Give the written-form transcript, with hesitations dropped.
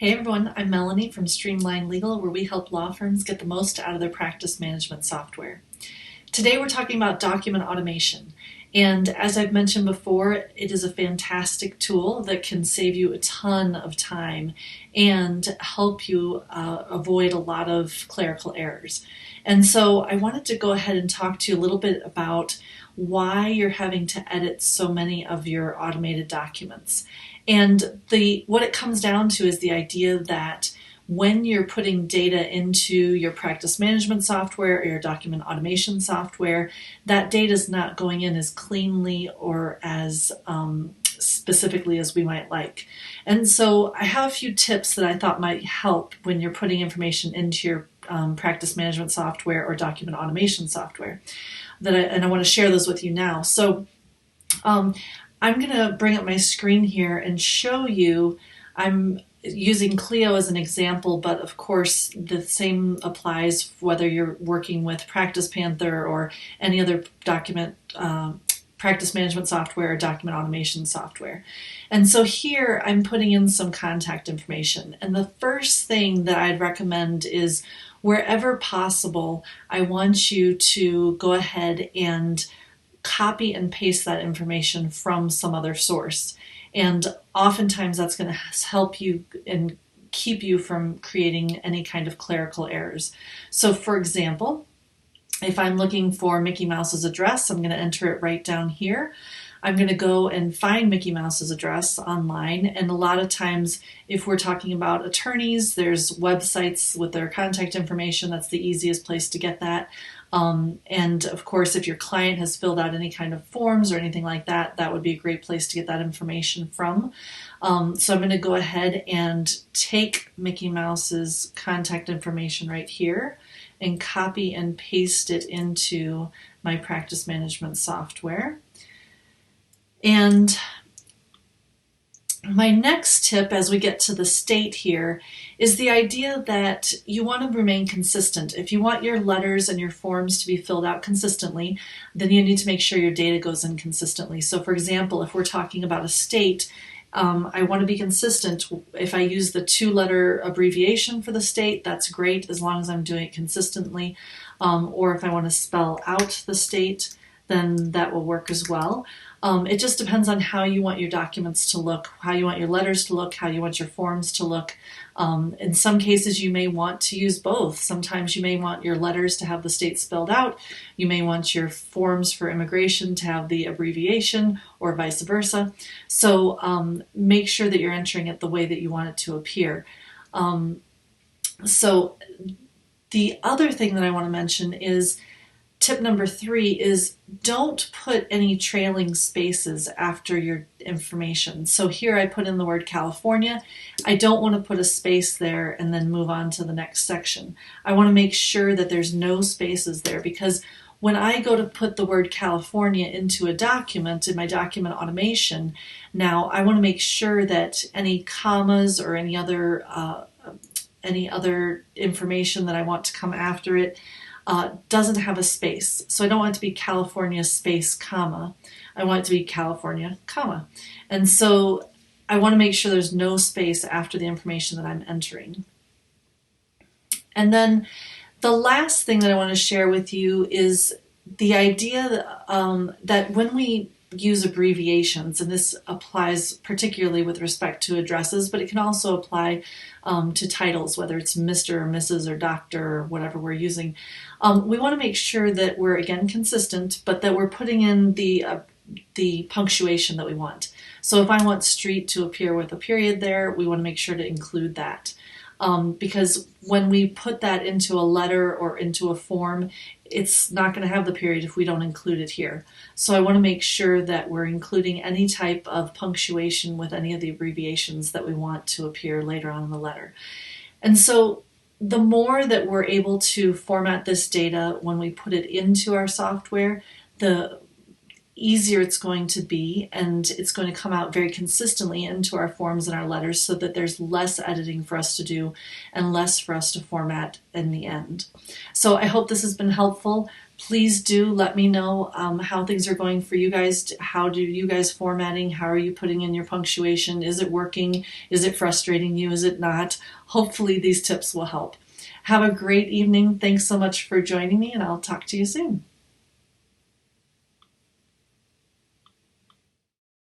Hey everyone, I'm Melanie from Streamline Legal, where we help law firms get the most out of their practice management software. Today we're talking about document automation. And as I've mentioned before, it is a fantastic tool that can save you a ton of time and help you avoid a lot of clerical errors. And so I wanted to go ahead and talk to you a little bit about why you're having to edit so many of your automated documents. And what it comes down to is the idea that when you're putting data into your practice management software or your document automation software, that data is not going in as cleanly or as specifically as we might like. And so I have a few tips that I thought might help when you're putting information into your practice management software or document automation software. And I want to share those with you now. So I'm going to bring up my screen here and show you. I'm using Clio as an example, but of course the same applies whether you're working with Practice Panther or any other document practice management software or document automation software. And so here I'm putting in some contact information. And the first thing that I'd recommend is wherever possible, I want you to go ahead and copy and paste that information from some other source. And oftentimes that's going to help you and keep you from creating any kind of clerical errors. So for example, if I'm looking for Mickey Mouse's address, I'm going to enter it right down here. I'm going to go and find Mickey Mouse's address online. And a lot of times, if we're talking about attorneys, there's websites with their contact information. That's the easiest place to get that. And of course, if your client has filled out any kind of forms or anything like that, that would be a great place to get that information from. So I'm going to go ahead and take Mickey Mouse's contact information right here and copy and paste it into my practice management software. And my next tip as we get to the state here is the idea that you want to remain consistent. If you want your letters and your forms to be filled out consistently, then you need to make sure your data goes in consistently. So for example, if we're talking about a state, I want to be consistent. If I use the 2-letter abbreviation for the state, that's great as long as I'm doing it consistently. Or if I want to spell out the state, then that will work as well. It just depends on how you want your documents to look, how you want your letters to look, how you want your forms to look. In some cases, you may want to use both. Sometimes you may want your letters to have the state spelled out. You may want your forms for immigration to have the abbreviation or vice versa. So make sure that you're entering it the way that you want it to appear. So the other thing that I want to mention is tip number 3 is don't put any trailing spaces after your information. So here I put in the word California. I don't want to put a space there and then move on to the next section. I want to make sure that there's no spaces there, because when I go to put the word California into a document, in my document automation, now I want to make sure that any commas or any other information that I want to come after it doesn't have a space. So I don't want it to be California space comma. I want it to be California comma. And so I want to make sure there's no space after the information that I'm entering. And then the last thing that I want to share with you is the idea that when we use abbreviations, and this applies particularly with respect to addresses, but it can also apply to titles, whether it's Mr. or Mrs. or Doctor or whatever we're using. We want to make sure that we're, again, consistent, but that we're putting in the punctuation that we want. So if I want street to appear with a period there, we want to make sure to include that. Because when we put that into a letter or into a form, it's not going to have the period if we don't include it here. So I want to make sure that we're including any type of punctuation with any of the abbreviations that we want to appear later on in the letter. And so the more that we're able to format this data when we put it into our software, the easier it's going to be, and it's going to come out very consistently into our forms and our letters so that there's less editing for us to do and less for us to format in the end. So I hope this has been helpful. Please do let me know how things are going for you guys. How do you guys formatting? How are you putting in your punctuation? Is it working? Is it frustrating you? Is it not? Hopefully these tips will help. Have a great evening. Thanks so much for joining me, and I'll talk to you soon.